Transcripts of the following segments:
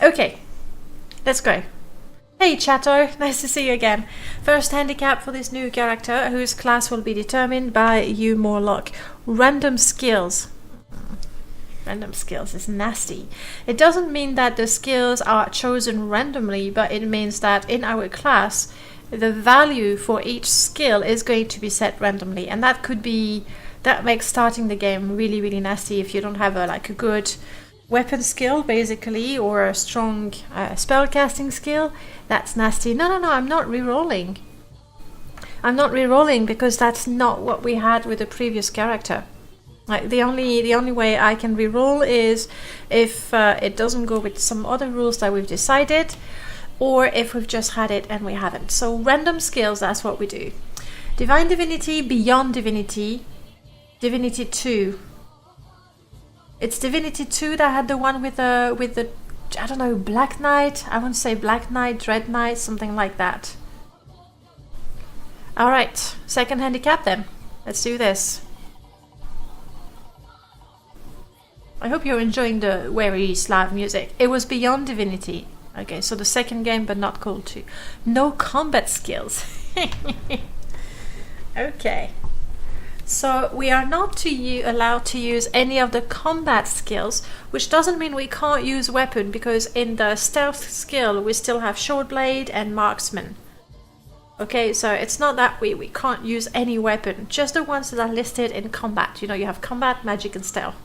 Okay, let's go. Hey Chato, nice to see you again. First handicap for this new character, whose class will be determined by you, Morlock. Random skills. Random skills is nasty. It doesn't mean that the skills are chosen randomly, but it means that in our class, the value for each skill is going to be set randomly. And that makes starting the game really, really nasty if you don't have a good weapon skill, basically, or a strong spellcasting skill. That's nasty. No, I'm not re-rolling. I'm not re-rolling because that's not what we had with the previous character. Like the only way I can re-roll is if it doesn't go with some other rules that we've decided, or if we've just had it and we haven't. So random skills, that's what we do. Divine Divinity, Beyond Divinity, Divinity 2. It's Divinity 2 that had the one with the I don't know, Black Knight. I wouldn't say Black Knight, Dread Knight, something like that. Alright, second handicap then. Let's do this. I hope you're enjoying the very Slav music. It was Beyond Divinity. Okay, so the second game, but not called 2. No combat skills. Okay. So we are not allowed to use any of the combat skills, which doesn't mean we can't use weapon, because in the stealth skill we still have short blade and marksman. Okay, so it's not that we can't use any weapon, just the ones that are listed in combat. You know, you have combat, magic and stealth.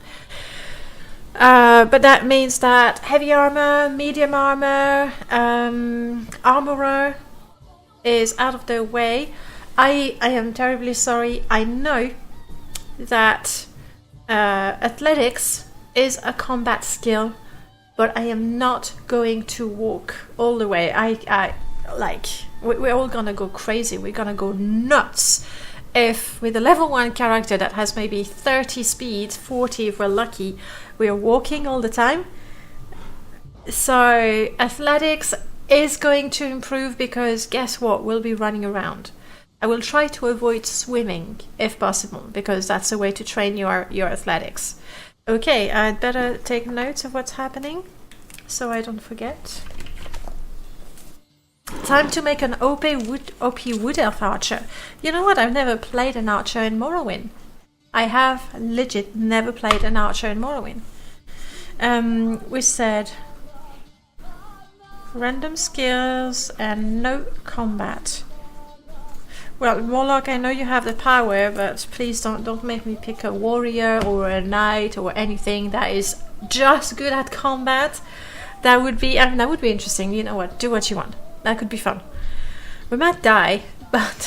But that means that heavy armor, medium armor, armorer is out of the way. I am terribly sorry. I know that athletics is a combat skill, but I am not going to walk all the way. We're all gonna go crazy. We're gonna go nuts if with a level 1 character that has maybe 30 speed, 40 if we're lucky, we are walking all the time. So athletics is going to improve because guess what? We'll be running around. I will try to avoid swimming if possible, because that's a way to train your athletics. Okay, I'd better take notes of what's happening so I don't forget. Time to make an OP Wood Elf Archer. You know what? I've never played an archer in Morrowind. I have legit never played an archer in Morrowind. We said random skills and no combat. Well, Morlock, I know you have the power, but please don't make me pick a warrior or a knight or anything that is just good at combat. That would be interesting. You know what? Do what you want. That could be fun. We might die, but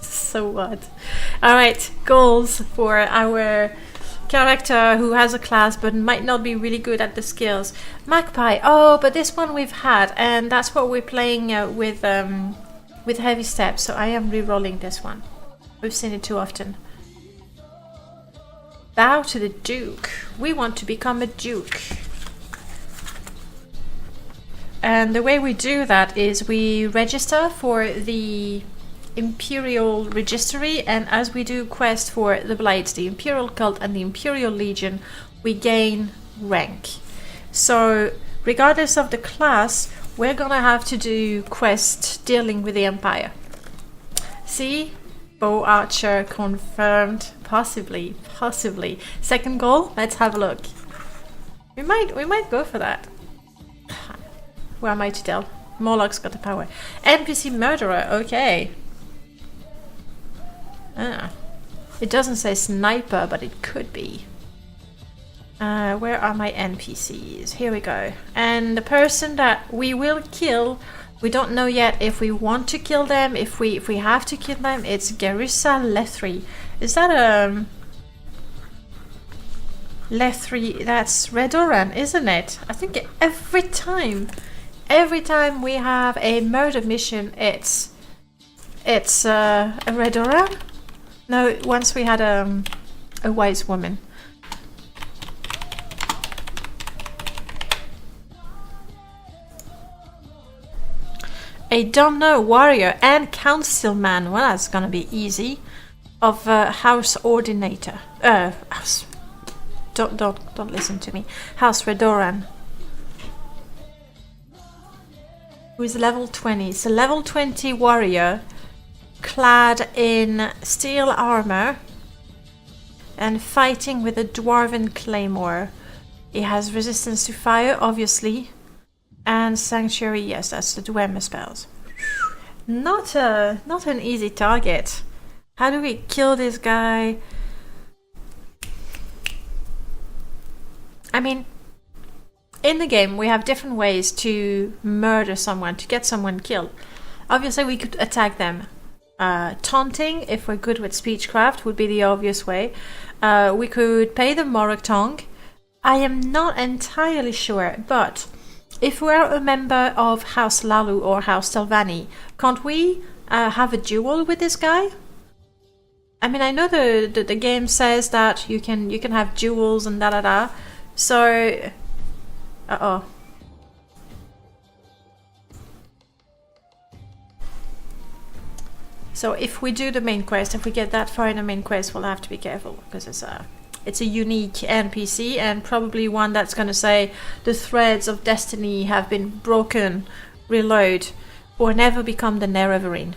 so what? Alright, goals for our character who has a class but might not be really good at the skills. Magpie. Oh, but this one we've had, and that's what we're playing with heavy steps, so I am re-rolling this one. We've seen it too often. Bow to the Duke. We want to become a Duke. And the way we do that is we register for the Imperial Registry, and as we do quests for the Blades, the Imperial Cult and the Imperial Legion, we gain rank. So regardless of the class, we're gonna have to do quests dealing with the Empire. See? Bow Archer confirmed. Possibly. Second goal? Let's have a look. We might go for that. Who am I to tell? Morlock's got the power. NPC Murderer, okay. It doesn't say sniper, but it could be. Where are my NPCs? Here we go. And the person that we will kill, we don't know yet if we want to kill them, if we have to kill them. It's Garisa llethry. Is that a llethry? That's Redoran, isn't it? I think every time we have a murder mission, it's a Redoran. No, once we had a wise woman. A Domino warrior and councilman. Well, that's gonna be easy. Of House Ordinator. House. Don't listen to me. House Redoran. who's level 20. So level 20 warrior, clad in steel armor and fighting with a dwarven claymore. He has resistance to fire, obviously, and sanctuary. Yes, that's the Dwemer spells. Not an easy target. How do we kill this guy? I mean, in the game we have different ways to murder someone, to get someone killed. Obviously we could attack them. Taunting, if we're good with speechcraft, would be the obvious way. We could pay them Morag tongue. I am not entirely sure, but if we're a member of House Lalu or House Telvanni, can't we have a duel with this guy? I mean, I know the game says that you can have duels and da. So, So if we do the main quest, if we get that far in the main quest, we'll have to be careful because it's a unique NPC and probably one that's going to say the threads of destiny have been broken, reload, or never become the Nerevarine.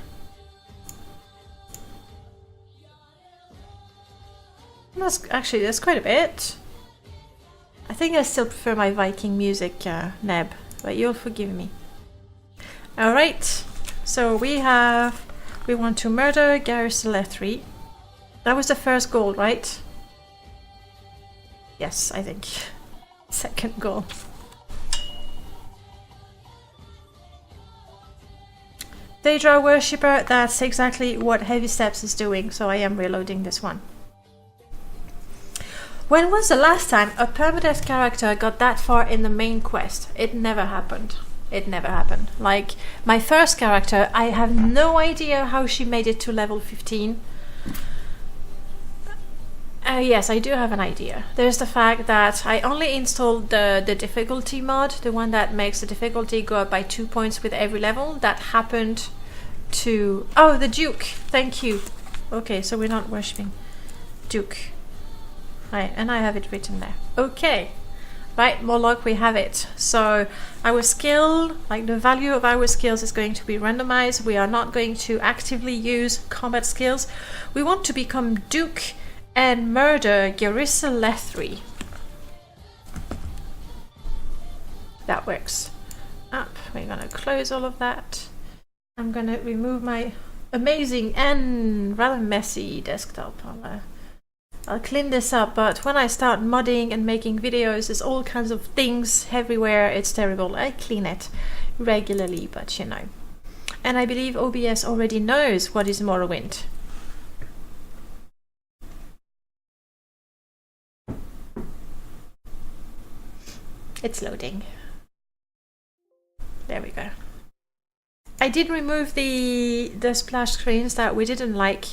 That's quite a bit. I think I still prefer my Viking music, Neb, but you'll forgive me. Alright, so we want to murder Garisa llethry. That was the first goal, right? Yes, I think. Second goal. Daedra Worshipper, that's exactly what Heavy Steps is doing, so I am reloading this one. When was the last time a permadeath character got that far in the main quest? It never happened. It never happened. Like, my first character, I have no idea how she made it to level 15. Yes, I do have an idea. There's the fact that I only installed the difficulty mod, the one that makes the difficulty go up by 2 points with every level. That happened to... Oh, the Duke! Thank you. Okay, so we're not worshipping Duke. Right, and I have it written there. Okay. Right, Morlock, we have it. So our skill, like the value of our skills is going to be randomized. We are not going to actively use combat skills. We want to become Duke and murder Garisa llethry. That works. Up. We're gonna close all of that. I'm gonna remove my amazing and rather messy desktop. I'll clean this up, but when I start modding and making videos, there's all kinds of things everywhere. It's terrible. I clean it regularly, but you know. And I believe OBS already knows what is Morrowind. It's loading. There we go. I did remove the splash screens that we didn't like.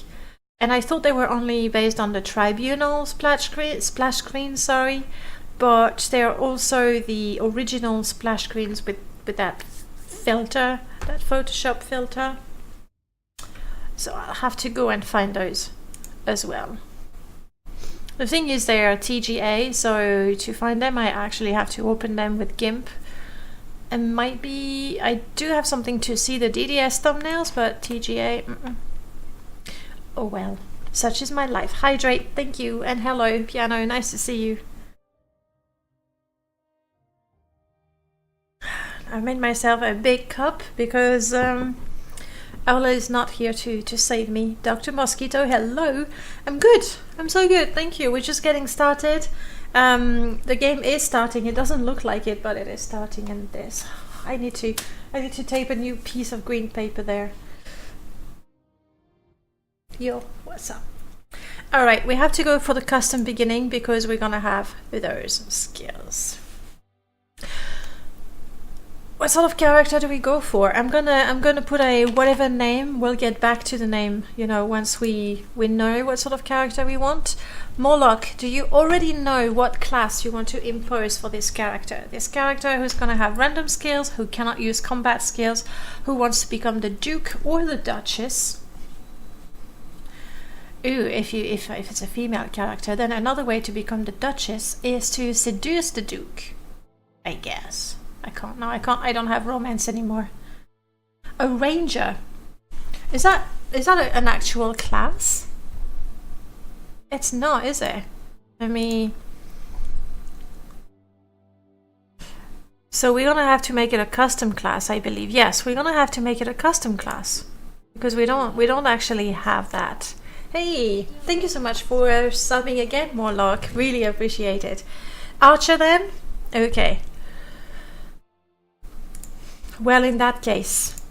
And I thought they were only based on the Tribunal splash screen, sorry. But they are also the original splash screens with that filter, that Photoshop filter. So I'll have to go and find those as well. The thing is they are TGA, so to find them I actually have to open them with GIMP. And might be... I do have something to see the DDS thumbnails, but TGA... Oh well, such is my life. Hydrate, thank you, and hello, Piano, nice to see you. I made myself a big cup because Ola is not here to save me. Dr. Mosquito, hello. I'm good. I'm so good, thank you. We're just getting started. The game is starting. It doesn't look like it, but it is starting. And this, I need to tape a new piece of green paper there. Yo, what's up? Alright, we have to go for the custom beginning because we're gonna have those skills. What sort of character do we go for? I'm gonna put a whatever name. We'll get back to the name, you know, once we know what sort of character we want. Morlock, do you already know what class you want to impose for this character? This character who's gonna have random skills, who cannot use combat skills, who wants to become the Duke or the Duchess. Ooh, if it's a female character, then another way to become the Duchess is to seduce the Duke. I guess. I don't have romance anymore. A ranger. Is that an actual class? It's not, is it? I mean, so we're gonna have to make it a custom class, I believe. Yes, we're gonna have to make it a custom class because we don't actually have that. Hey, thank you so much for subbing again, Morlock. Really appreciate it. Archer then? Okay. Well, in that case,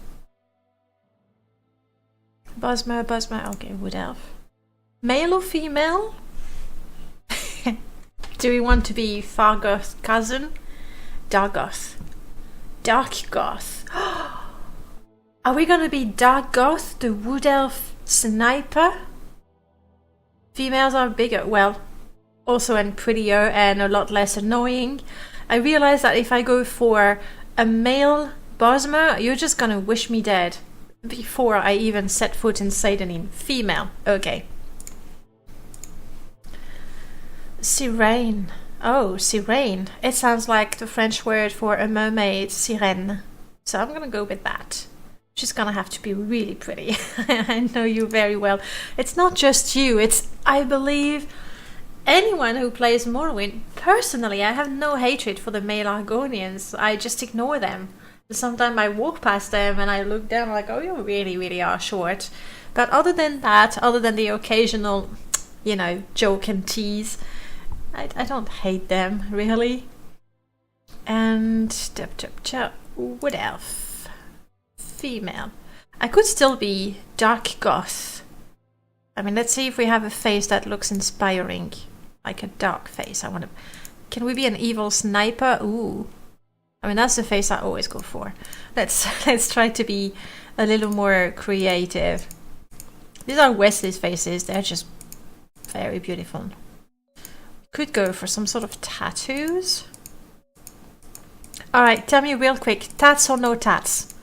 Bosmer. Okay, wood elf. Male or female? Do we want to be Fargoth's cousin? Dargoth. Darkgoth. Are we gonna be Darkgoth, the wood elf sniper? Females are bigger, well, also and prettier and a lot less annoying. I realize that if I go for a male Bosmer, you're just gonna wish me dead before I even set foot in Satanin. Female, okay. Cirrean. Oh, Cirrean. It sounds like the French word for a mermaid, sirène. So I'm gonna go with that. She's gonna have to be really pretty. I know you very well. It's not just you, it's, I believe, anyone who plays Morrowind. Personally, I have no hatred for the male Argonians. I just ignore them. Sometimes I walk past them and I look down like, oh, you really, really are short. But other than that, other than the occasional, you know, joke and tease, I don't hate them, really. And wood elf. Female. I could still be Darkgoth. I mean, let's see if we have a face that looks inspiring. Like a dark face. Can we be an evil sniper? Ooh. I mean, that's the face I always go for. Let's try to be a little more creative. These are Wesley's faces. They're just very beautiful. Could go for some sort of tattoos. Alright, tell me real quick. Tats or no tats?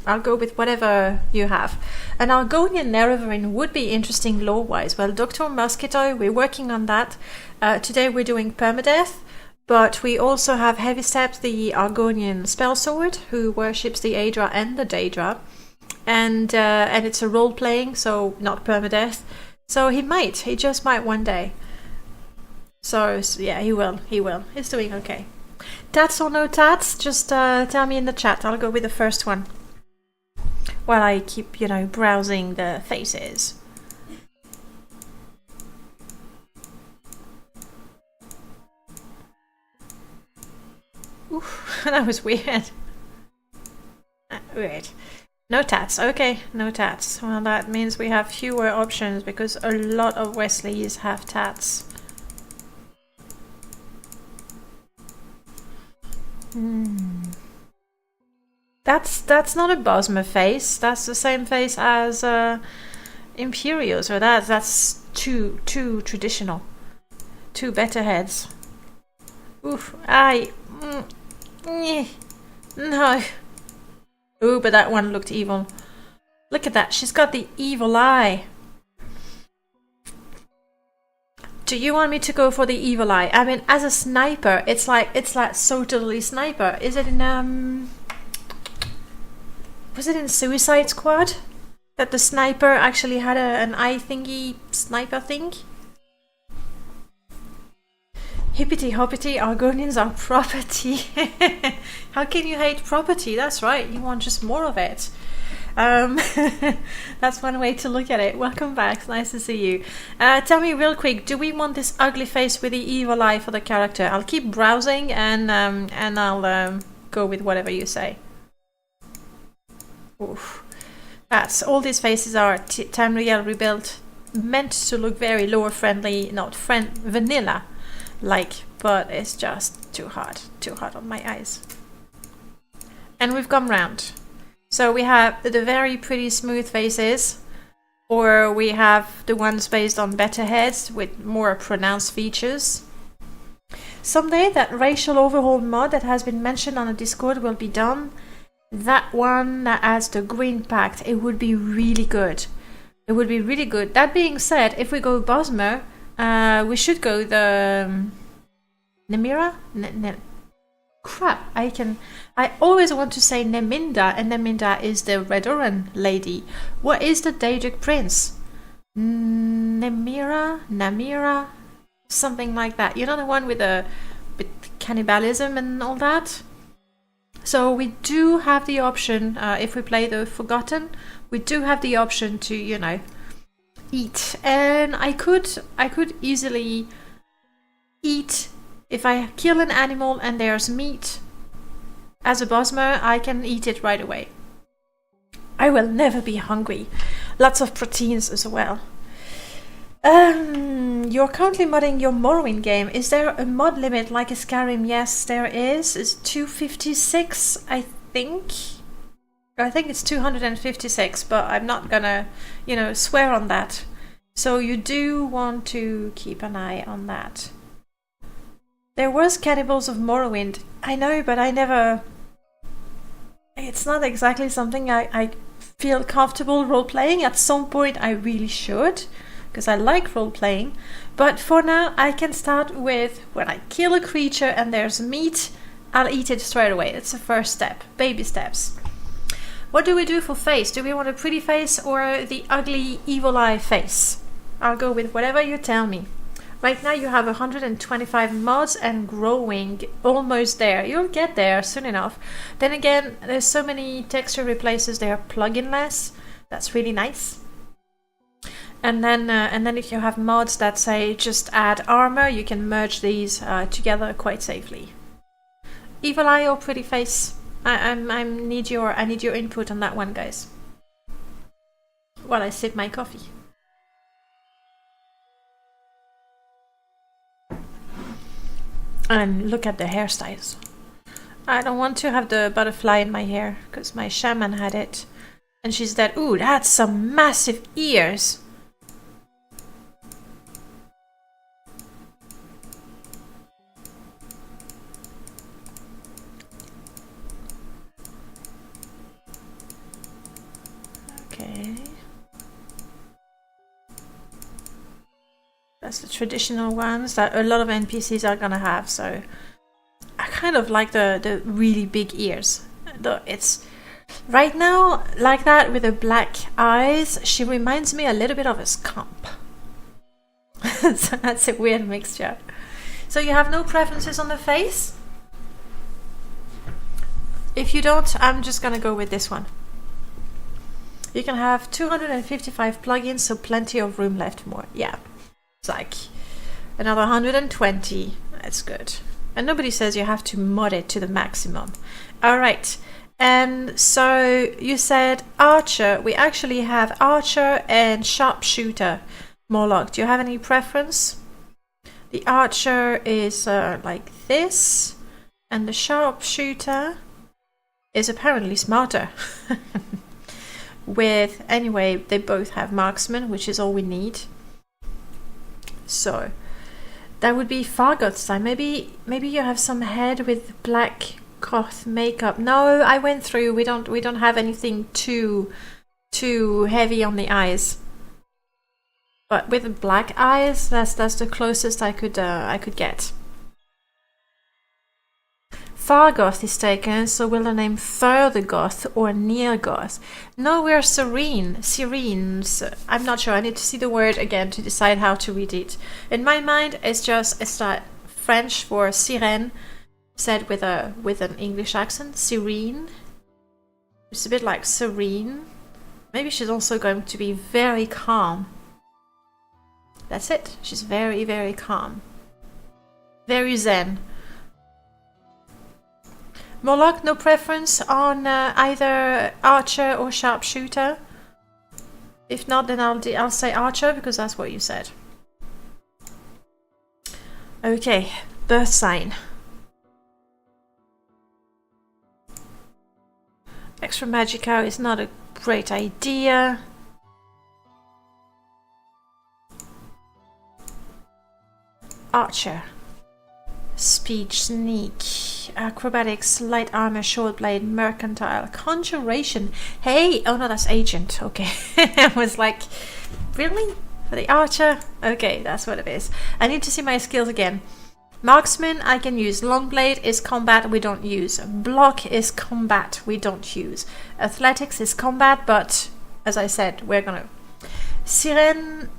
I'll go with whatever you have. An Argonian Nerevarin would be interesting lore-wise. Well, Dr. Mosquito, we're working on that. Today we're doing Perma-death. But we also have Heavy Steps, the Argonian spell sword, who worships the Aedra and the Daedra. And it's a role-playing, so not permadeath. So he just might one day. So yeah, he will. He's doing okay. Tats or no tats? Just tell me in the chat. I'll go with the first one. While I keep, browsing the faces. Oof, that was weird. Weird. No tats. Okay, no tats. Well, that means we have fewer options because a lot of Wesleys have tats. That's not a Bosmer face. That's the same face as Imperial. So that's too traditional. Two better heads. Oof. No. Ooh, but that one looked evil. Look at that. She's got the evil eye. Do you want me to go for the evil eye? I mean, as a sniper, it's like so totally sniper. Is it in was it in Suicide Squad that the sniper actually had an eye thingy sniper thing? Hippity hoppity, Argonians are property. How can you hate property? That's right, you want just more of it. That's one way to look at it. Welcome back, it's nice to see you. Tell me real quick, do we want this ugly face with the evil eye for the character? I'll keep browsing and I'll go with whatever you say. Oof. That's all these faces are Tamriel rebuilt, meant to look very lore friendly, not vanilla like, but it's just too hard on my eyes. And we've gone round. So we have the very pretty smooth faces, or we have the ones based on better heads with more pronounced features. Someday that racial overhaul mod that has been mentioned on the Discord will be done. That one that adds the Green Pact, it would be really good. It would be really good. That being said, if we go Bosmer, we should go the Nemira? Crap, I always want to say Neminda, and Neminda is the Redoran lady. What is the Daedric prince? Namira? Something like that. You know, the one with cannibalism and all that? So we do have the option, if we play the Forgotten, we do have the option to, you know, eat. And I could easily eat. If I kill an animal and there's meat, as a Bosmer, I can eat it right away. I will never be hungry. Lots of proteins as well. You're currently modding your Morrowind game. Is there a mod limit like a Skyrim? Yes, there is. It's 256, I think. I think it's 256, but I'm not gonna, you know, swear on that. So you do want to keep an eye on that. There was Cannibals of Morrowind. I know, but I never... It's not exactly something I feel comfortable role-playing. At some point I really should, because I like role-playing. But for now, I can start with when I kill a creature and there's meat, I'll eat it straight away. It's the first step. Baby steps. What do we do for face? Do we want a pretty face or the ugly evil eye face? I'll go with whatever you tell me. Right now you have 125 mods and growing, almost there. You'll get there soon enough. Then again, there's so many texture replaces, they are plugin-less. That's really nice. And then if you have mods that say just add armor, you can merge these together quite safely. Evil eye or pretty face? I need your input on that one, guys. While I sip my coffee. And look at the hairstyles. I don't want to have the butterfly in my hair because my shaman had it. And she's dead. Ooh, that's some massive ears. Okay. That's the traditional ones that a lot of NPCs are gonna have, so I kind of like the really big ears. It's right now like that with the black eyes. She reminds me a little bit of a scamp. So that's a weird mixture. So you have no preferences on the face? If you don't, I'm just gonna go with this one. You can have 255 plugins, so plenty of room left more. Yeah. It's like another 120. That's good. And nobody says you have to mod it to the maximum. Alright. And so you said archer. We actually have archer and sharpshooter. Morlock, do you have any preference? The archer is like this. And the sharpshooter is apparently smarter. Anyway, they both have marksman, which is all we need. So that would be Fargoth style. Maybe you have some head with black goth makeup. No, I went through. We don't have anything too heavy on the eyes. But with the black eyes, that's the closest I could get. Fargoth is taken, so will the name Further Goth or Near Goth? No, we're Cirreans. I'm not sure. I need to see the word again to decide how to read it. In my mind, it's like French for Sirène, said with an English accent. Cirrean. It's a bit like serene. Maybe she's also going to be very calm. That's it. She's very, very calm. Very zen. Morlock, no preference on either archer or sharpshooter? If not, then I'll say archer because that's what you said. Okay, birth sign. Extra magica is not a great idea. Archer. Speech, sneak, acrobatics, light armor, short blade, mercantile, conjuration. Hey, oh no, that's agent. Okay. I was like, really? For the archer? Okay, that's what it is. I need to see my skills again. Marksman, I can use. Longblade is combat, we don't use. Block is combat, we don't use. Athletics is combat, but as I said, we're gonna... Cirrean,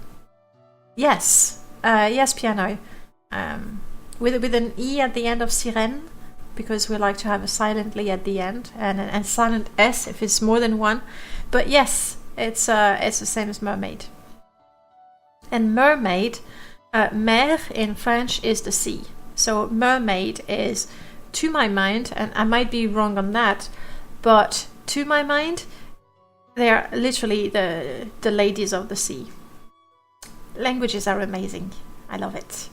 yes. Yes, piano. With an E at the end of Cirrean, because we like to have a silent Lee at the end, and silent S if it's more than one. But yes, it's the same as mermaid. And mermaid, mer in French is the sea. So mermaid is, to my mind, and I might be wrong on that, but to my mind, they are literally the ladies of the sea. Languages are amazing. I love it.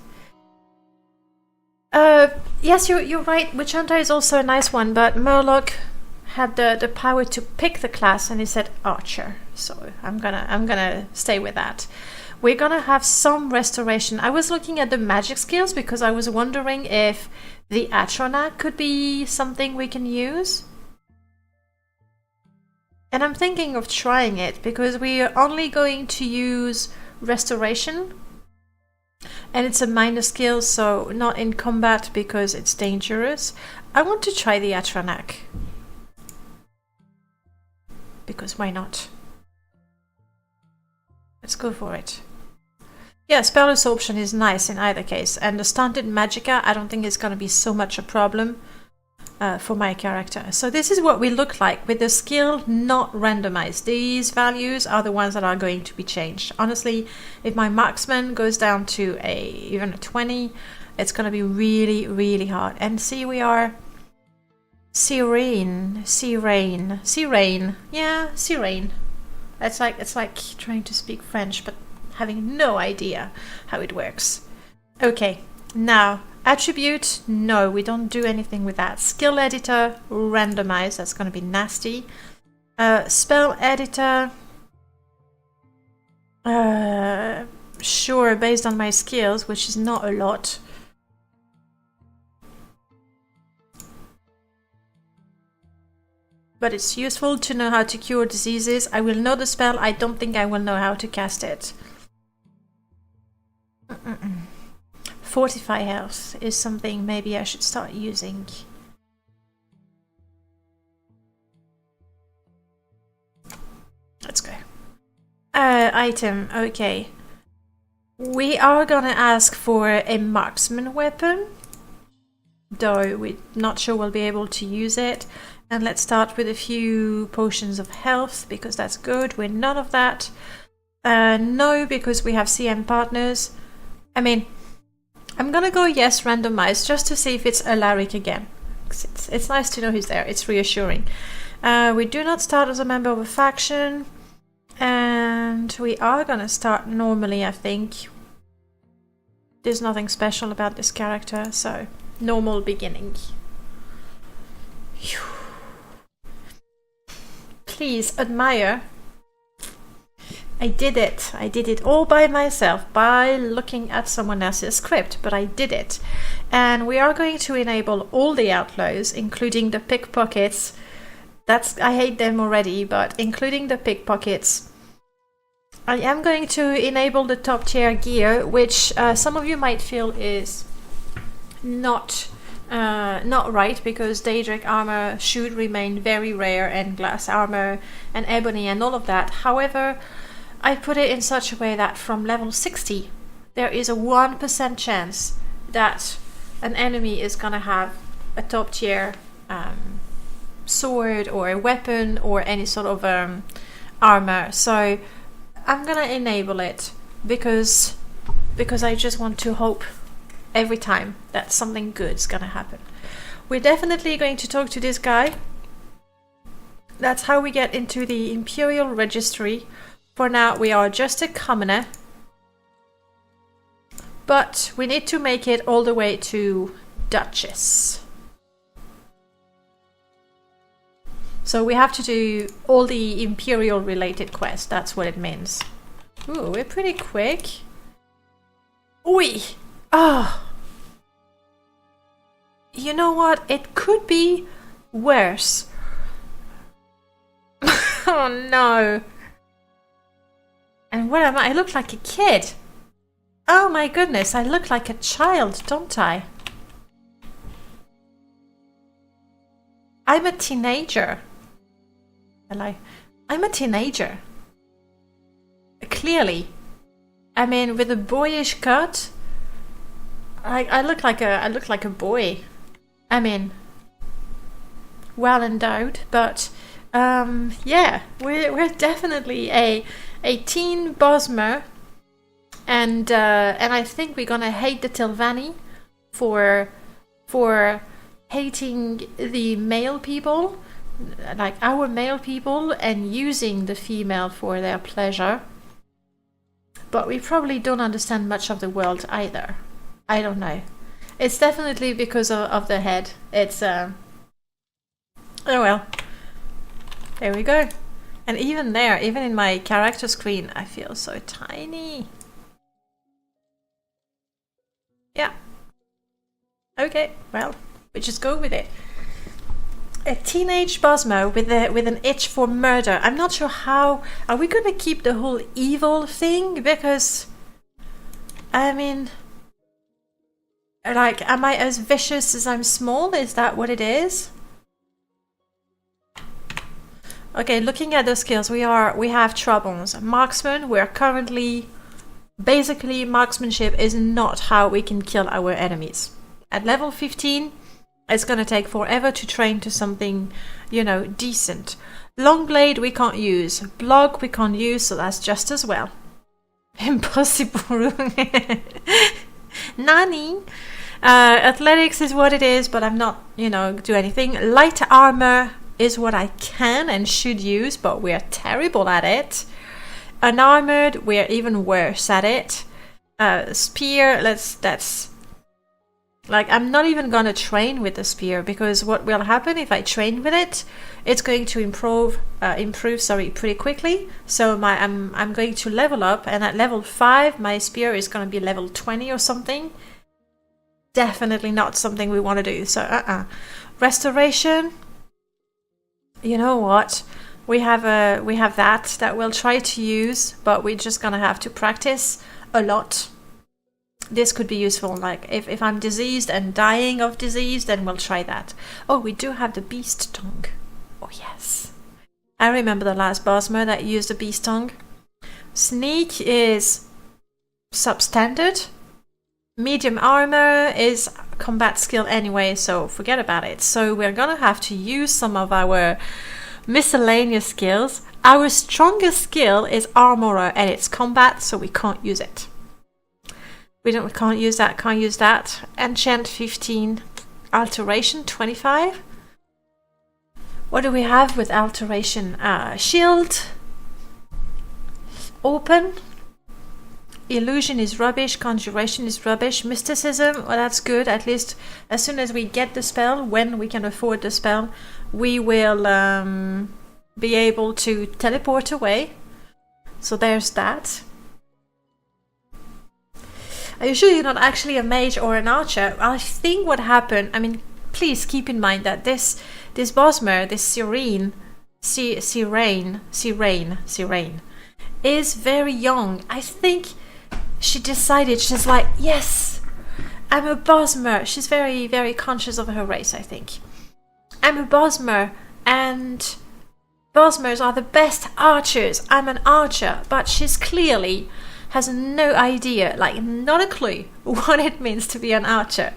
Yes, you're right. Witch Hunter is also a nice one, but Murloc had the power to pick the class, and he said Archer. So I'm gonna stay with that. We're gonna have some restoration. I was looking at the magic skills because I was wondering if the Atrona could be something we can use. And I'm thinking of trying it because we are only going to use restoration. And it's a minor skill, so not in combat because it's dangerous. I want to try the Atronak. Because why not? Let's go for it. Yeah, spell absorption is nice in either case. And the stunted magicka, I don't think is going to be so much a problem for my character. So this is what we look like with the skill not randomized. These values are the ones that are going to be changed. Honestly, if my marksman goes down to even a 20, it's going to be really, really hard. And see, we are Cirrean. Yeah, Cirrean. It's like trying to speak French, but having no idea how it works. Okay, now attribute, no, we don't do anything with that. Skill editor, randomize, that's going to be nasty. Spell editor, sure, based on my skills, which is not a lot. But it's useful to know how to cure diseases. I will know the spell, I don't think I will know how to cast it. Fortify health is something maybe I should start using. Let's go. Item, okay. We are gonna ask for a marksman weapon, though we're not sure we'll be able to use it. And let's start with a few potions of health, because that's good. We're none of that. No, because we have CM partners. I mean, I'm gonna go yes, randomized, just to see if it's Alaric again. It's nice to know who's there, it's reassuring. We do not start as a member of a faction. And we are gonna start normally, I think. There's nothing special about this character, so normal beginning. Phew. Please admire. I did it all by myself, by looking at someone else's script, but I did it. And we are going to enable all the outlaws, including the pickpockets. I hate them already, but including the pickpockets. I am going to enable the top tier gear, which some of you might feel is not right, because Daedric armor should remain very rare, and glass armor and ebony and all of that. However, I put it in such a way that from level 60 there is a 1% chance that an enemy is gonna have a top tier sword or a weapon or any sort of armor. So I'm gonna enable it because I just want to hope every time that something good's gonna happen. We're definitely going to talk to this guy. That's how we get into the Imperial Registry. For now, we are just a commoner. But we need to make it all the way to Duchess. So we have to do all the Imperial related quests. That's what it means. Ooh, we're pretty quick. Oi! Ah! Oh. You know what? It could be worse. Oh no! And what am I? I look like a kid. Oh my goodness, I look like a child, don't I? I'm a teenager. Hello. I'm a teenager. Clearly. I mean, with a boyish cut, I look like a boy. I mean, well endowed, but yeah, we're definitely a teen Bosmer, and I think we're gonna hate the Tilvani for hating the male people, like our male people, and using the female for their pleasure. But we probably don't understand much of the world either. I don't know. It's definitely because of the head. It's oh well. There we go. And even there, even in my character screen, I feel so tiny. Yeah. Okay, well, we just go with it. A teenage Bosmer with an itch for murder. I'm not sure how... Are we gonna keep the whole evil thing? Because... I mean... Like, am I as vicious as I'm small? Is that what it is? Okay, looking at the skills, we have troubles. Marksman, we're currently... Basically, marksmanship is not how we can kill our enemies. At level 15... It's gonna take forever to train to something, you know, decent. Long blade we can't use. Block we can't use, so that's just as well. Impossible. Nani? Athletics is what it is, but I'm not, you know, do anything. Light armor is what I can and should use, but we're terrible at it. Unarmored, we're even worse at it. Spear, that's... Like, I'm not even gonna train with the spear, because what will happen if I train with it, it's going to improve pretty quickly. So I'm going to level up, and at level 5 my spear is gonna be level 20 or something. Definitely not something we want to do. So restoration, you know what, we have that we'll try to use, but we're just gonna have to practice a lot. This could be useful, like if I'm diseased and dying of disease, then we'll try that. Oh, we do have the beast tongue. Oh yes, I remember the last Bosmer that used the beast tongue. Sneak is substandard. Medium armor is combat skill anyway, so forget about it. So we're gonna have to use some of our miscellaneous skills. Our strongest skill is armorer, and it's combat, so we can't use it. We can't use that. Enchant 15. Alteration 25. What do we have with alteration? Shield. Open. Illusion is rubbish. Conjuration is rubbish. Mysticism, well, that's good. At least as soon as we get the spell, when we can afford the spell, we will be able to teleport away. So there's that. Are you sure you're not actually a mage or an archer? I think what happened, I mean, please keep in mind that this Bosmer, this Cirrean, is very young. I think she decided, she's like, yes, I'm a Bosmer. She's very, very conscious of her race, I think. I'm a Bosmer, and Bosmers are the best archers. I'm an archer, but she's clearly... has no idea, like not a clue, what it means to be an archer.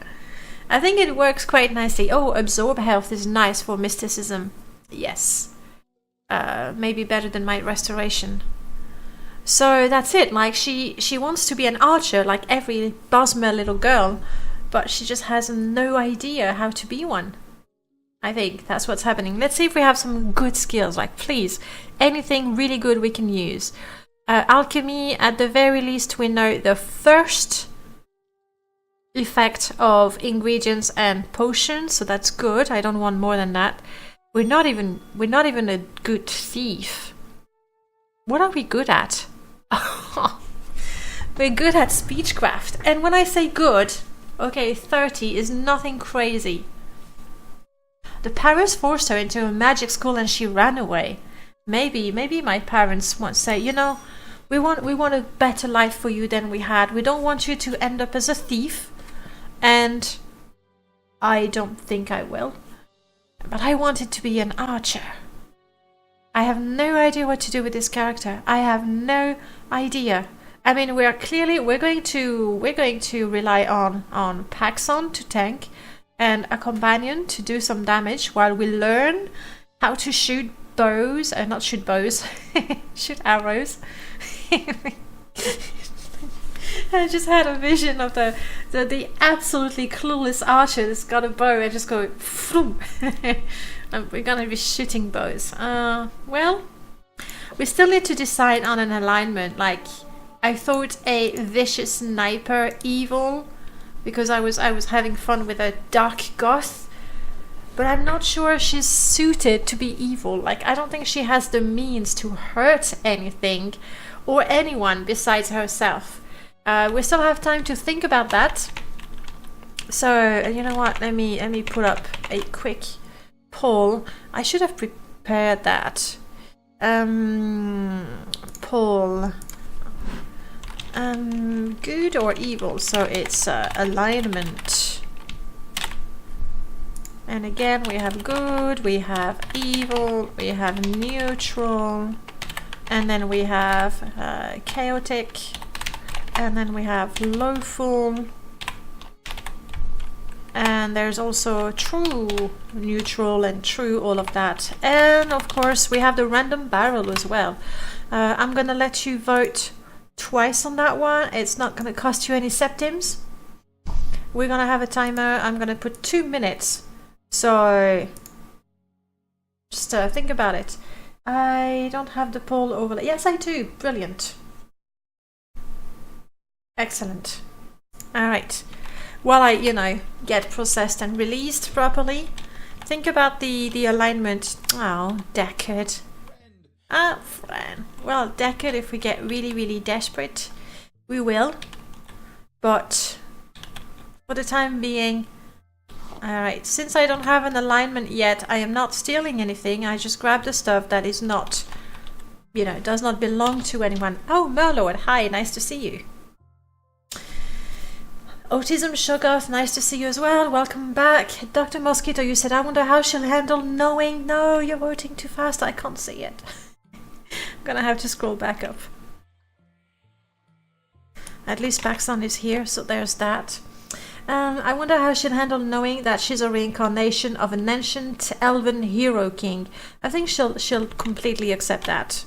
I think it works quite nicely. Oh, absorb health is nice for mysticism. Yes. Maybe better than my restoration. So that's it, like she wants to be an archer like every Bosmer little girl, but she just has no idea how to be one. I think that's what's happening. Let's see if we have some good skills, like please, anything really good we can use. Alchemy, at the very least, we know the first effect of ingredients and potions, so that's good. I don't want more than that. We're not even a good thief. What are we good at? We're good at speechcraft, and when I say good, okay, 30 is nothing crazy. The parents forced her into a magic school and she ran away. Maybe my parents won't say, you know, we want a better life for you than we had. We don't want you to end up as a thief. And I don't think I will. But I want it to be an archer. I have no idea what to do with this character. I have no idea. I mean, we're going to rely on Paxson to tank and a companion to do some damage while we learn how to shoot bows, not shoot bows, shoot arrows. I just had a vision of the absolutely clueless archer that's got a bow and just go floom. We're gonna be shooting bows. Well, we still need to decide on an alignment. Like, I thought a vicious sniper evil because I was having fun with a dark goth, but I'm not sure she's suited to be evil. Like, I don't think she has the means to hurt anything or anyone besides herself. We still have time to think about that. So, you know what? Let me put up a quick poll. I should have prepared that. Poll. Good or evil? So it's alignment. And again, we have good, we have evil, we have neutral, and then we have chaotic, and then we have lawful, and there's also true, neutral, and true, all of that. And of course, we have the random barrel as well. I'm gonna let you vote twice on that one. It's not gonna cost you any septims. We're gonna have a timer. I'm gonna put 2 minutes. So just think about it. I don't have the poll overlay. Yes, I do. Brilliant. Excellent. All right. While I, get processed and released properly, think about the alignment. Oh, Deckard. Ah, friend. Well, Deckard, if we get really, really desperate, we will. But for the time being, alright, since I don't have an alignment yet, I am not stealing anything. I just grab the stuff that is not, does not belong to anyone. Oh, Merlord, hi, nice to see you. Autism Shoggoth, nice to see you as well. Welcome back. Dr. Mosquito, you said, I wonder how she'll handle knowing. No, you're voting too fast. I can't see it. I'm gonna have to scroll back up. At least Paxson is here, so there's that. I wonder how she'll handle knowing that she's a reincarnation of an ancient elven hero king. I think she'll completely accept that.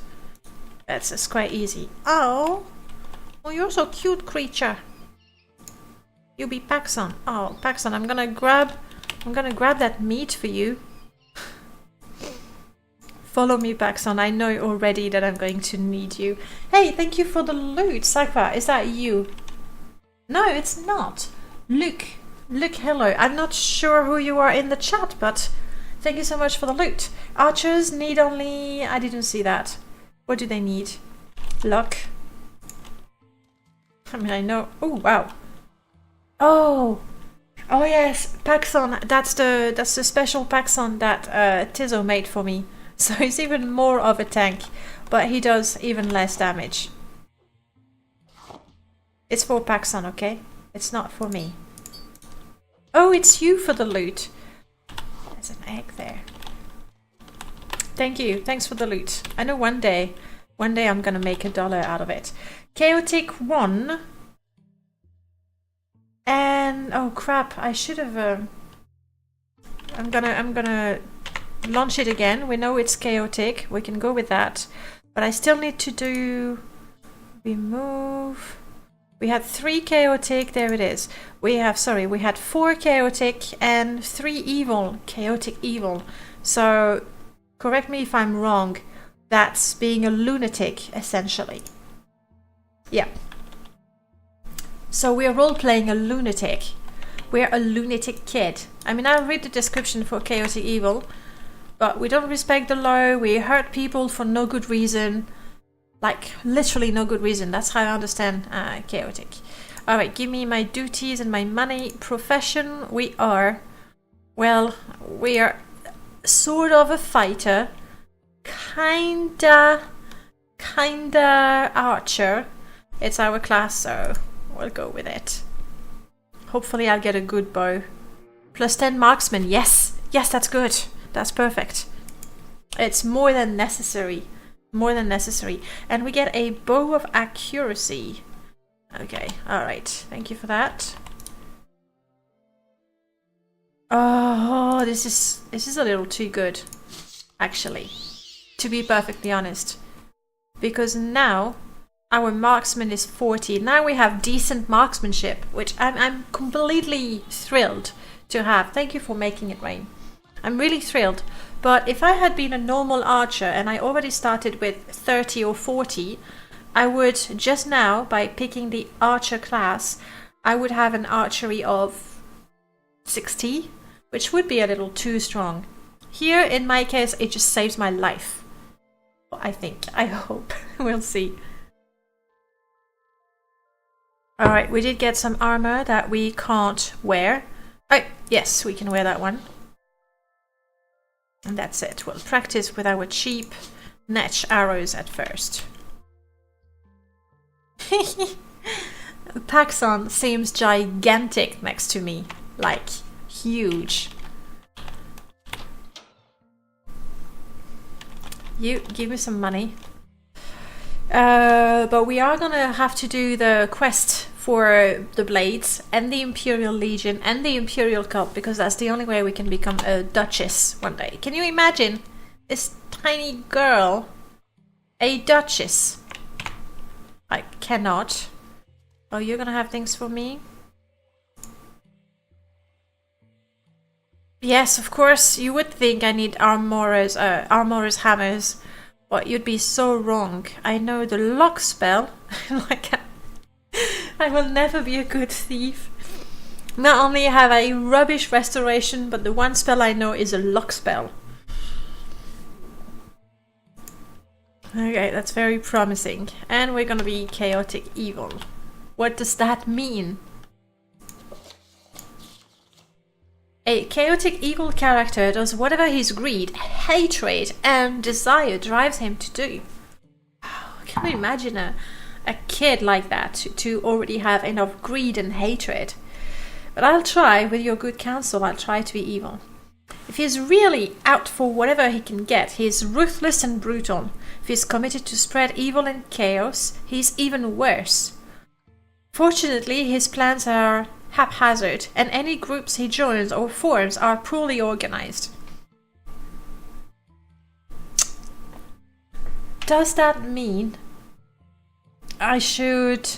It's quite easy. Oh, you're so cute, creature. You be Paxson. Oh, Paxson, I'm gonna grab that meat for you. Follow me, Paxson. I know already that I'm going to need you. Hey, thank you for the loot. Sakura, is that you? No, it's not. Luke, hello. I'm not sure who you are in the chat, but thank you so much for the loot. Archers need only... I didn't see that. What do they need? Luck. I mean, I know... Oh, wow. Oh yes, Paxson. That's the special Paxson that Tizo made for me. So he's even more of a tank, but he does even less damage. It's for Paxson, okay? It's not for me. Oh, it's you for the loot. There's an egg there. Thank you. Thanks for the loot. I know one day I'm gonna make $1 out of it. Chaotic 1. And oh crap! I should have. I'm gonna launch it again. We know it's chaotic. We can go with that, but I still need to do remove. We had 3 chaotic. There it is. We had 4 chaotic and 3 evil. Chaotic evil. So correct me if I'm wrong. That's being a lunatic essentially. Yeah. So we're role-playing a lunatic. We're a lunatic kid. I mean, I'll read the description for chaotic evil, but we don't respect the law, we hurt people for no good reason. Like, literally no good reason. That's how I understand chaotic. Alright, give me my duties and my money. Profession, we are sort of a fighter. Kinda archer. It's our class, so... we'll go with it. Hopefully I'll get a good bow. +10 marksman. Yes, that's good. that's perfect. It's more than necessary. More than necessary. And we get a bow of accuracy. Okay, alright. Thank you for that. Oh, this is a little too good, actually, to be perfectly honest. Because now our marksman is 40. Now we have decent marksmanship, which I'm completely thrilled to have. Thank you for making it rain. I'm really thrilled. But if I had been a normal archer and I already started with 30 or 40, I would just now, by picking the archer class, I would have an archery of 60, which would be a little too strong. Here, in my case, it just saves my life. I think. I hope. We'll see. Alright, we did get some armor that we can't wear. Oh, yes, we can wear that one. And that's it. We'll practice with our cheap netch arrows at first. Paxson seems gigantic next to me. Like, huge. You give me some money. But we are gonna have to do the quest for the Blades and the Imperial Legion and the Imperial Cult, because that's the only way we can become a Duchess one day. Can you imagine this tiny girl, a Duchess? I cannot. Oh, you're gonna have things for me? Yes, of course, you would think I need armorer's hammers, but you'd be so wrong. I know the lock spell. Like, I will never be a good thief. Not only have I rubbish restoration, but the one spell I know is a lock spell. Okay, that's very promising. And we're gonna be chaotic evil. What does that mean? A chaotic evil character does whatever his greed, hatred, and desire drives him to do. Can you imagine a kid like that to already have enough greed and hatred? But I'll try, with your good counsel, I'll try to be evil. If he's really out for whatever he can get, he's ruthless and brutal. If he's committed to spread evil and chaos, he's even worse. Fortunately, his plans are haphazard, and any groups he joins or forms are poorly organized. Does that mean I should...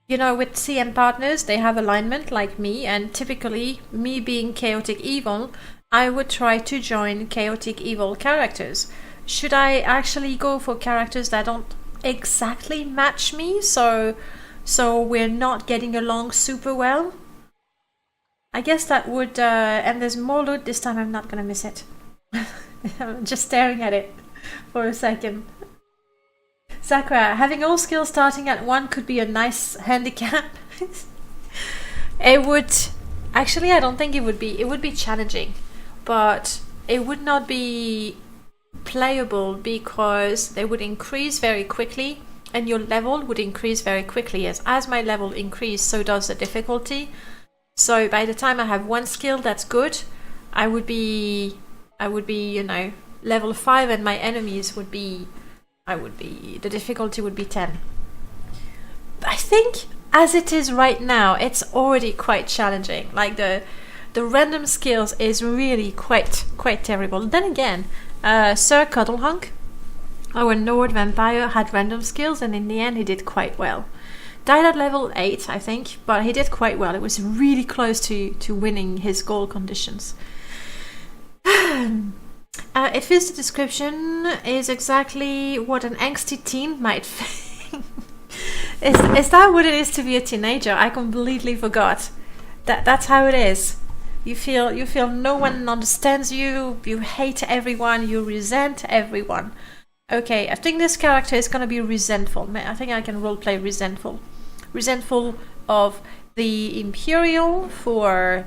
You know, with CM partners, they have alignment like me, and typically, me being chaotic evil, I would try to join chaotic evil characters. Should I actually go for characters that don't exactly match me, so we're not getting along super well? I guess that would, and there's more loot this time, I'm not gonna miss it. I'm just staring at it for a second. Sakura, having all skills starting at 1 could be a nice handicap. It would... Actually, I don't think it would be. It would be challenging. But it would not be playable because they would increase very quickly and your level would increase very quickly. As my level increases, so does the difficulty. So by the time I have 1 skill that's good, I would be, you know, level 5 and my enemies would be... the difficulty would be 10. I think as it is right now, it's already quite challenging. Like the random skills is really quite terrible. Then again, Sir Cuddlehunk, our Nord vampire, had random skills and in the end he did quite well. Died at level 8, I think, but he did quite well. It was really close to winning his goal conditions. It fits the description, is exactly what an angsty teen might think. Is that what it is to be a teenager? I completely forgot. That's how it is. You feel no one understands you, you hate everyone, you resent everyone. Okay, I think this character is gonna be resentful. I think I can roleplay resentful. Resentful of the Imperial for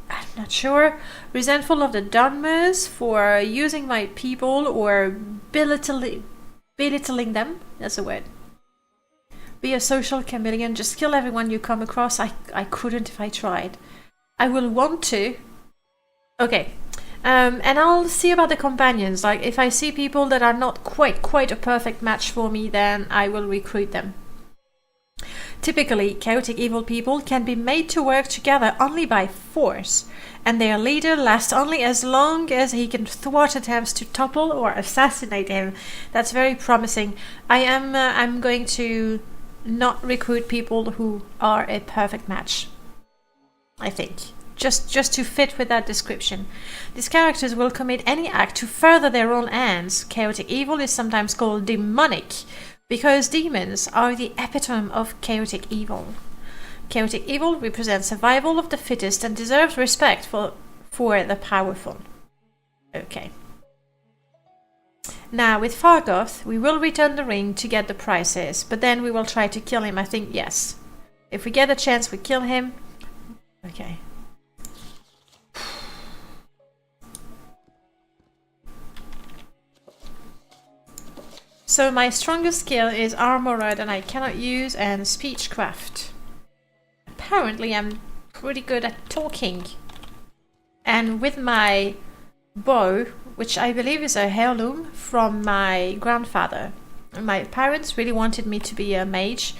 I'm not sure. Resentful of the Dunmers for using my people or belittling them. That's a word. Be a social chameleon. Just kill everyone you come across. I couldn't if I tried. I will want to, Okay. And I'll see about the companions. Like, if I see people that are not quite a perfect match for me, then I will recruit them. Typically, chaotic evil people can be made to work together only by force, and their leader lasts only as long as he can thwart attempts to topple or assassinate him. That's very promising. I'm going to not recruit people who are a perfect match, I think. Just to fit with that description. These characters will commit any act to further their own ends. Chaotic evil is sometimes called demonic, because demons are the epitome of chaotic evil. Chaotic evil represents survival of the fittest and deserves respect for the powerful. Okay. Now, with Fargoth, we will return the ring to get the prices, but then we will try to kill him, I think, yes. If we get a chance, we kill him. Okay. So my strongest skill is armorer that I cannot use and speechcraft. Apparently I'm pretty good at talking. And with my bow, which I believe is a heirloom from my grandfather. My parents really wanted me to be a mage.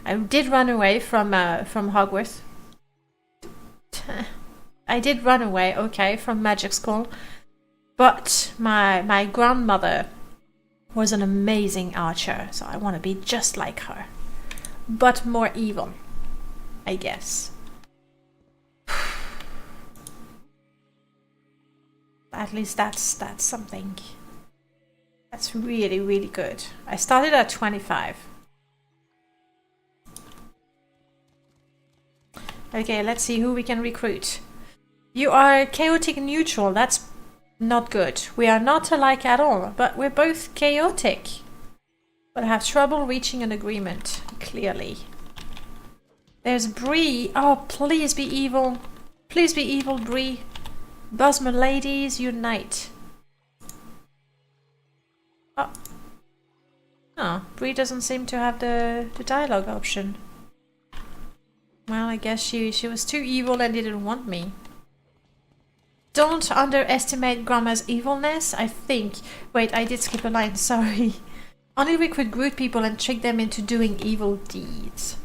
I did run away from Hogwarts. I did run away, okay, from magic school. But my grandmother was an amazing archer, so I want to be just like her. But more evil, I guess. At least that's something. That's really, really good. I started at 25. Okay, let's see who we can recruit. You are chaotic neutral. That's not good. We are not alike at all, but we're both chaotic. We'll have trouble reaching an agreement, clearly. There's Bree. Oh, please be evil. Please be evil, Bree. Bosmer ladies, unite. Oh, Bree doesn't seem to have the dialogue option. Well, I guess she was too evil and didn't want me. Don't underestimate Grandma's evilness, I think. Wait, I did skip a line, sorry. Only recruit good people and trick them into doing evil deeds.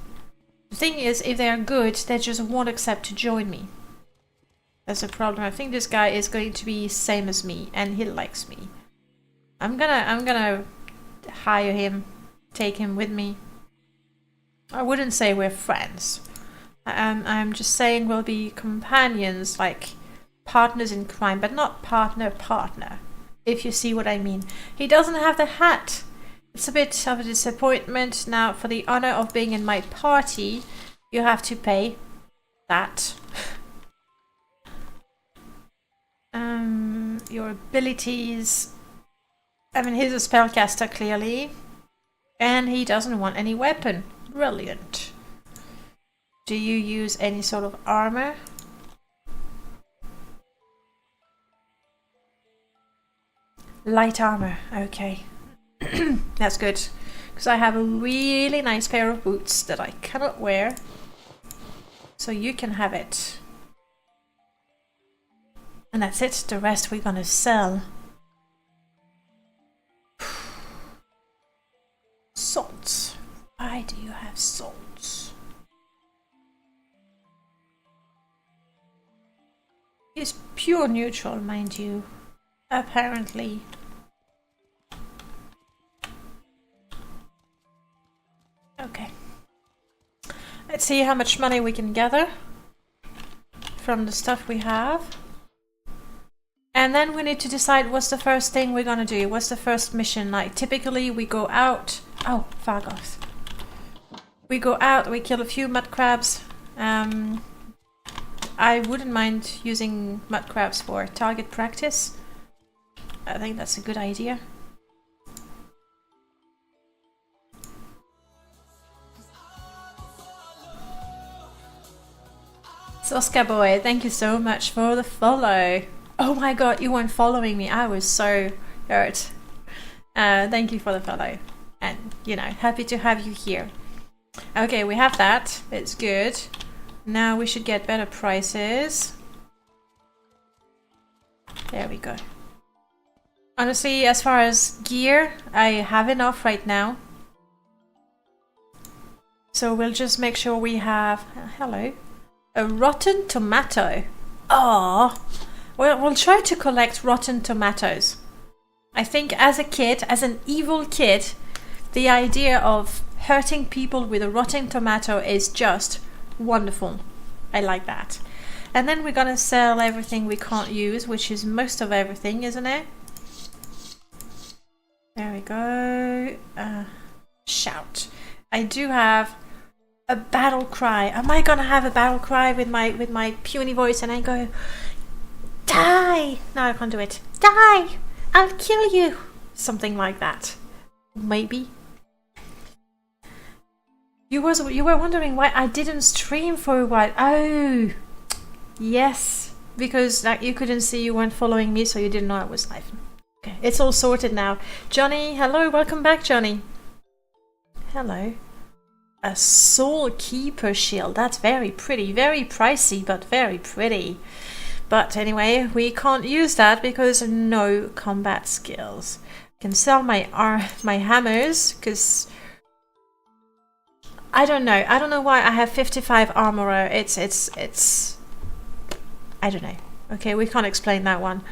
The thing is, if they are good, they just won't accept to join me. That's a problem. I think this guy is going to be same as me, and he likes me. I'm gonna hire him, take him with me. I wouldn't say we're friends. I'm just saying we'll be companions, like partners in crime, but not partner, if you see what I mean. He doesn't have the hat. It's a bit of a disappointment. Now, for the honor of being in my party, you have to pay that. Your abilities. I mean, he's a spellcaster, clearly. And he doesn't want any weapon. Brilliant. Do you use any sort of armor? Light armor, okay. That's good. Because I have a really nice pair of boots that I cannot wear. So you can have it. And that's it. The rest we're gonna sell. Salts. Why do you have salts? It's pure neutral, mind you. Apparently. Okay. Let's see how much money we can gather from the stuff we have. And then we need to decide what's the first thing we're gonna do. What's the first mission? Like, typically we go out. Oh, Fargoth. We go out, we kill a few mud crabs. I wouldn't mind using mud crabs for target practice. I think that's a good idea. Soska boy, thank you so much for the follow. Oh my god, you weren't following me. I was so hurt. Thank you for the follow. And, you know, happy to have you here. Okay, we have that. It's good. Now we should get better prices. There we go. Honestly, as far as gear, I have enough right now. So we'll just make sure we have... hello. A rotten tomato. Oh, well, we'll try to collect rotten tomatoes. I think as a kid, as an evil kid, the idea of hurting people with a rotten tomato is just wonderful. I like that. And then we're gonna sell everything we can't use, which is most of everything, isn't it? There we go. Shout. I do have a battle cry. Am I gonna have a battle cry with my puny voice and I go, die? No, I can't do it. Die! I'll kill you. Something like that. Maybe. You were wondering why I didn't stream for a while. Oh, yes, because like, you couldn't see, you weren't following me, so you didn't know I was live. Okay, it's all sorted now. Johnny, hello, welcome back, Johnny. Hello. A Soul Keeper shield. That's very pretty, very pricey, but very pretty. But anyway, we can't use that because no combat skills. I can sell my hammers because I don't know. I don't know why I have 55 armorer. It's I don't know. Okay, we can't explain that one.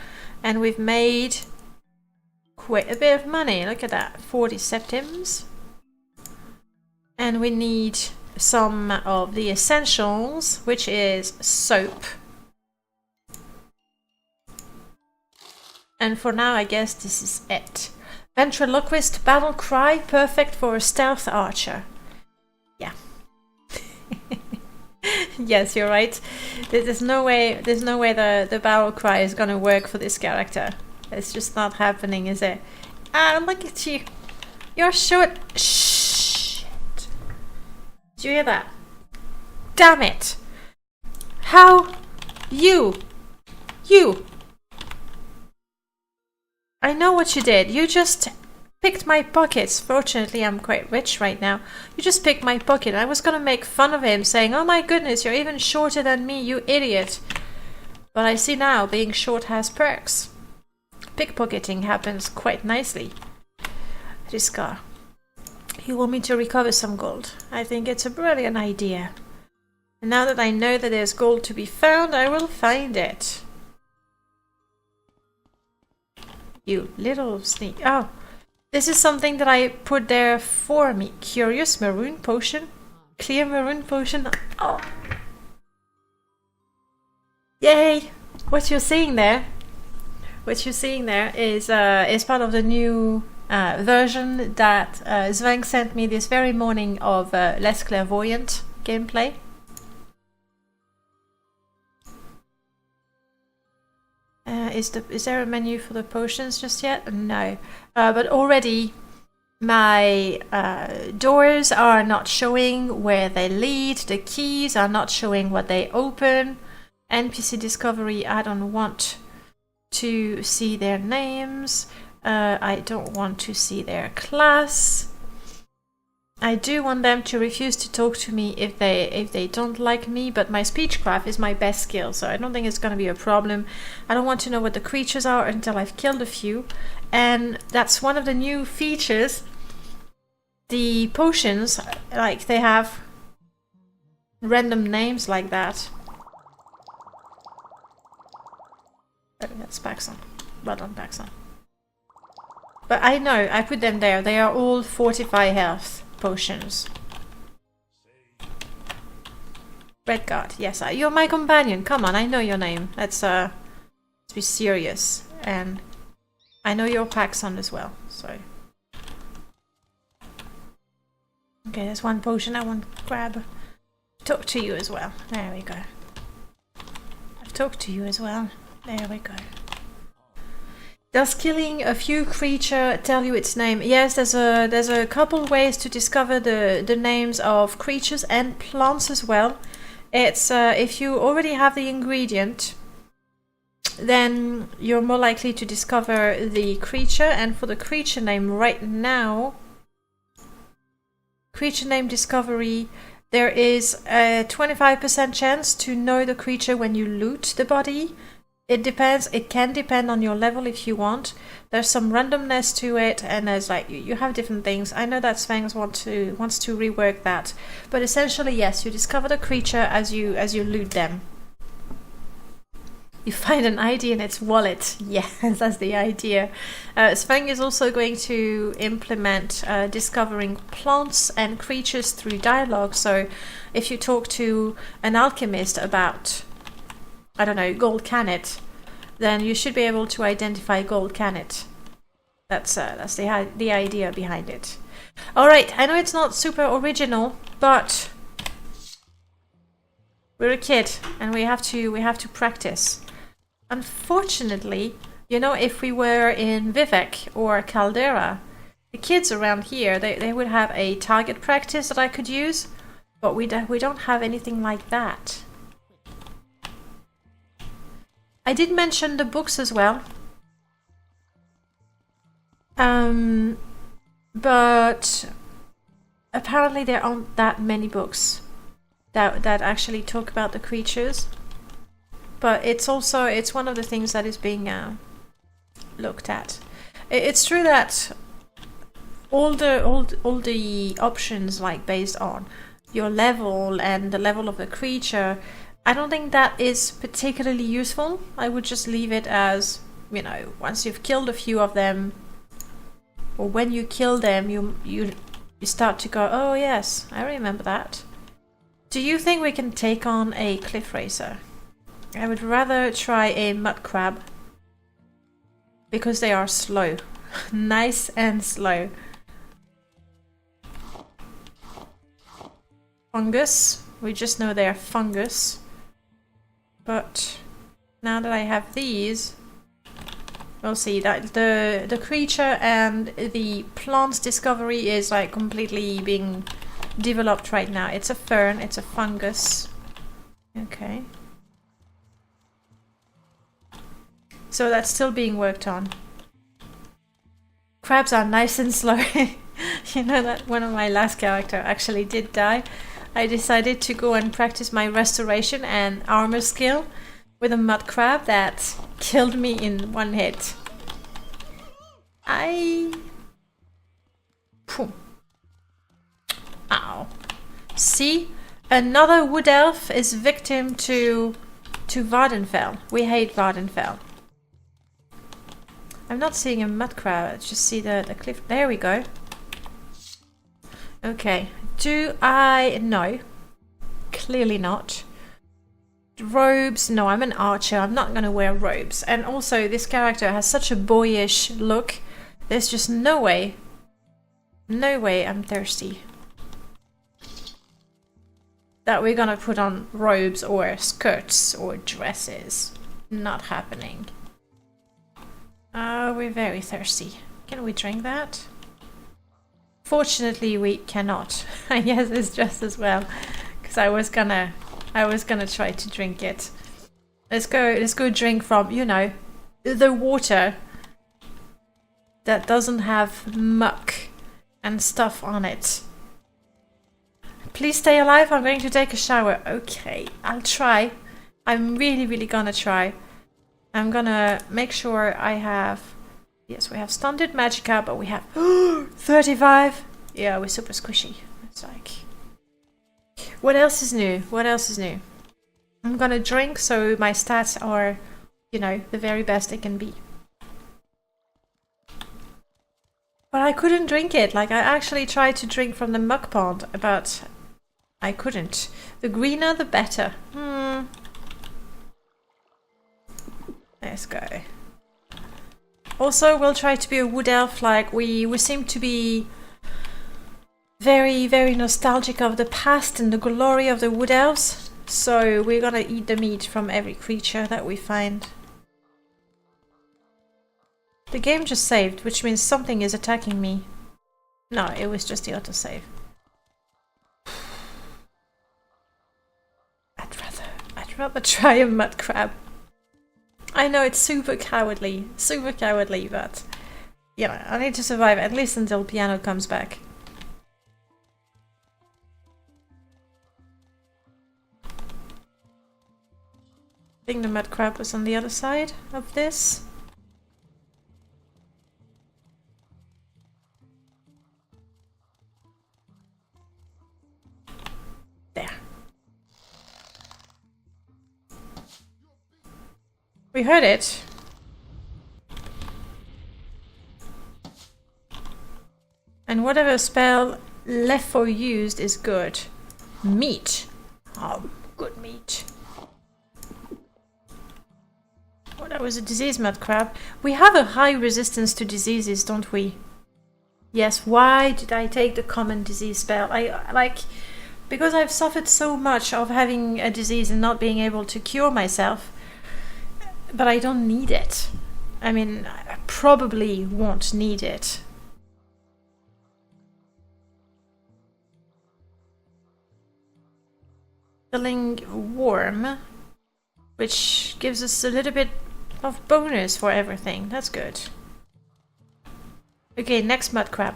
And we've made quite a bit of money. Look at that. 40 septims. And we need some of the essentials, which is soap. And for now, I guess this is it. Ventriloquist battle cry, perfect for a stealth archer. Yeah. Yes, you're right. There's no way the battle cry is gonna work for this character. It's just not happening, is it? Ah, look at you. You're short. Shit. Did you hear that? Damn it. How? You. I know what you did. You just picked my pockets. Fortunately, I'm quite rich right now. You just picked my pocket. I was gonna make fun of him, saying, oh my goodness, you're even shorter than me, you idiot. But I see now, being short has perks. Pickpocketing happens quite nicely. Riska, you want me to recover some gold? I think it's a brilliant idea. And now that I know that there's gold to be found, I will find it. You little sneak. Oh, this is something that I put there for me. Curious maroon potion. Clear maroon potion. Oh. Yay! What you're seeing there is part of the new version that Zvank sent me this very morning of less clairvoyant gameplay. Is there a menu for the potions just yet? No. But already my doors are not showing where they lead. The keys are not showing what they open. NPC discovery, I don't want to see their names. I don't want to see their class. I do want them to refuse to talk to me if they don't like me, but my speechcraft is my best skill, so I don't think it's going to be a problem. I don't want to know what the creatures are until I've killed a few, and that's one of the new features. The potions, like, they have random names like that. Oh, that's Paxson. Well done, Paxson. But I know, I put them there. They are all fortify health potions. Redguard, yes, you're my companion. Come on, I know your name. Let's be serious. And I know your Paxson as well, so. Okay, there's one potion I want to grab. Talk to you as well. There we go. I've talked to you as well. There we go. Does killing a few creature tell you its name? Yes, there's a couple ways to discover the names of creatures and plants as well. It's if you already have the ingredient, then you're more likely to discover the creature. And for the creature name right now, creature name discovery, there is a 25% chance to know the creature when you loot the body. It depends. It can depend on your level if you want. There's some randomness to it, and there's like you have different things. I know that Svengs wants to rework that, but essentially yes, you discover the creature as you loot them. You find an ID in its wallet. Yes, that's the idea. Sveng is also going to implement discovering plants and creatures through dialogue. So if you talk to an alchemist about, I don't know, gold canet, then you should be able to identify gold canet. That's the idea behind it. All right, I know it's not super original, but we're a kid and we have to practice. Unfortunately, you know, if we were in Vivek or Caldera, the kids around here, they would have a target practice that I could use, but we don't have anything like that. I did mention the books as well, but apparently there aren't that many books that actually talk about the creatures. But it's one of the things that is being looked at. It's true that all the options, like based on your level and the level of the creature, I don't think that is particularly useful. I would just leave it as, you know, once you've killed a few of them, or when you kill them, you start to go, oh yes, I remember that. Do you think we can take on a cliff racer? I would rather try a mud crab, because they are slow. Nice and slow. Fungus. We just know they are fungus. But now that I have these, we'll see that the creature and the plant's discovery is like completely being developed right now. It's a fern, it's a fungus. Okay. So that's still being worked on. Crabs are nice and slow. You know that one of my last character actually did die. I decided to go and practice my restoration and armor skill with a mud crab that killed me in one hit. Ow. See? Another wood elf is victim to Vardenfell. We hate Vardenfell. I'm not seeing a mud crab, I just see the cliff. There we go. Okay. Do I... No. Clearly not. Robes? No, I'm an archer. I'm not going to wear robes. And also, this character has such a boyish look. There's just no way. No way I'm thirsty. That we're going to put on robes or skirts or dresses. Not happening. We're very thirsty. Can we drink that? Fortunately, we cannot. I guess it's just as well, because I was gonna try to drink it. Let's go drink from, you know, the water that doesn't have muck and stuff on it. Please stay alive. I'm going to take a shower. Okay, I'll try. I'm really gonna try. I'm gonna make sure I have... Yes, we have standard magicka, but we have 35. Yeah, we're super squishy. It's like... What else is new? What else is new? I'm gonna drink so my stats are, you know, the very best they can be. But I couldn't drink it. Like, I actually tried to drink from the muck pond, but I couldn't. The greener, the better. Let's go. Also, we'll try to be a wood elf. Like, we seem to be very nostalgic of the past and the glory of the wood elves. So we're gonna eat the meat from every creature that we find. The game just saved, which means something is attacking me. No, it was just the autosave. I'd rather try a mud crab. I know it's super cowardly, but you know, I need to survive at least until Piano comes back. think the mud crab was on the other side of this. There. We heard it. And whatever spell left for used is good. Meat. Oh, good meat. Oh, that was a disease mud crab. We have a high resistance to diseases, don't we? Yes, why did I take the common disease spell? Because I've suffered so much of having a disease and not being able to cure myself. But I don't need it. I mean, I probably won't need it. Filling warm, which gives us a little bit of bonus for everything. That's good. Okay, next mud crab.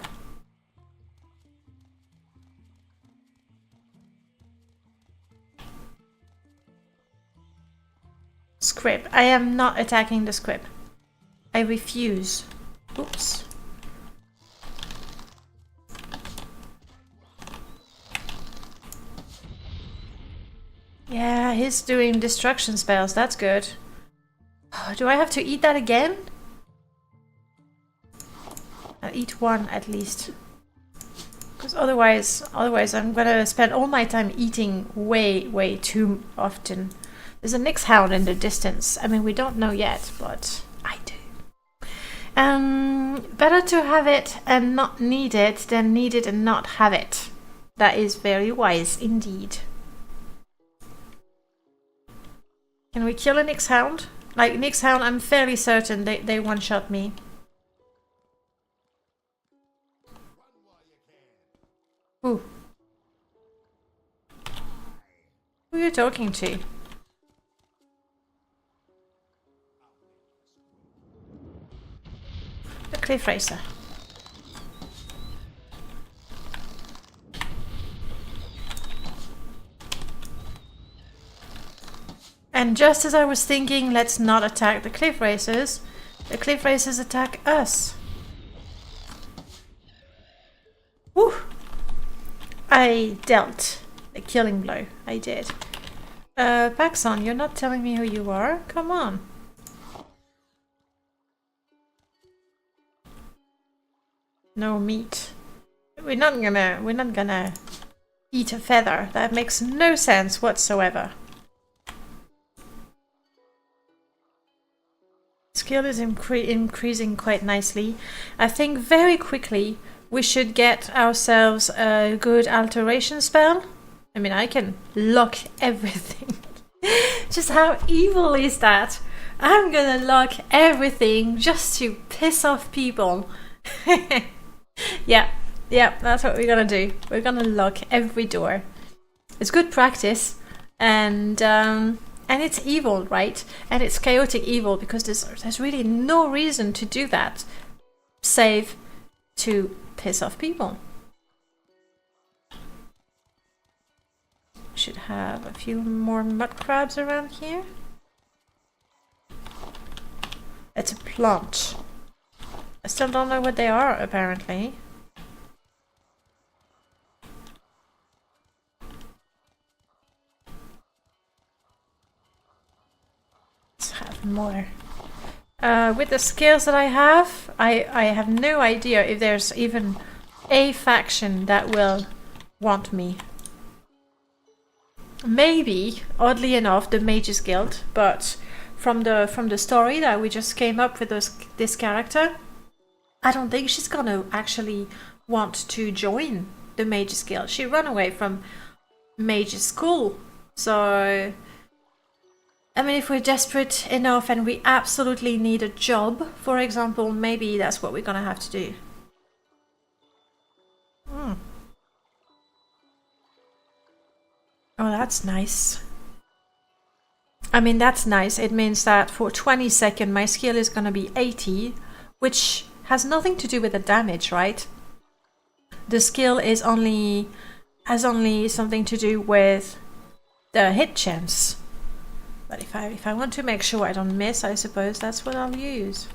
Scrib. I am not attacking the scrib. I refuse. Oops. Yeah, he's doing destruction spells. That's good. Do I have to eat that again? I'll eat one at least. Because otherwise I'm gonna spend all my time eating way too often. There's a Nyx hound in the distance. I mean, we don't know yet, but I do. Better to have it and not need it than need it and not have it. That is very wise indeed. Can we kill a Nyx hound? Like, Nyx hound, I'm fairly certain they one-shot me. Ooh. Who are you talking to? The cliff racer. And just as I was thinking, let's not attack the cliff racers attack us. Woo! I dealt a killing blow. I did. Paxson, you're not telling me who you are? Come on. No meat. We're not gonna eat a feather. That makes no sense whatsoever. Skill is increasing quite nicely. I think very quickly we should get ourselves a good alteration spell. I mean, I can lock everything. Just how evil is that? I'm gonna lock everything just to piss off people. Yeah, that's what we're gonna do. We're gonna lock every door. It's good practice, and it's evil, right? And it's chaotic evil because there's really no reason to do that, save to piss off people. Should have a few more mud crabs around here. It's a plant. I still don't know what they are, apparently. Let's have more. With the skills that I have no idea if there's even a faction that will want me. Maybe, oddly enough, the Mages Guild, but from the story that we just came up with this character, I don't think she's gonna actually want to join the Mages Guild. She ran away from Mages School, so I mean, if we're desperate enough and we absolutely need a job, for example, maybe that's what we're gonna have to do. Oh, that's nice. I mean, that's nice. It means that for 20 seconds my skill is gonna be 80, which has nothing to do with the damage, right? The skill has only something to do with the hit chance. But if I want to make sure I don't miss, I suppose that's what I'll use.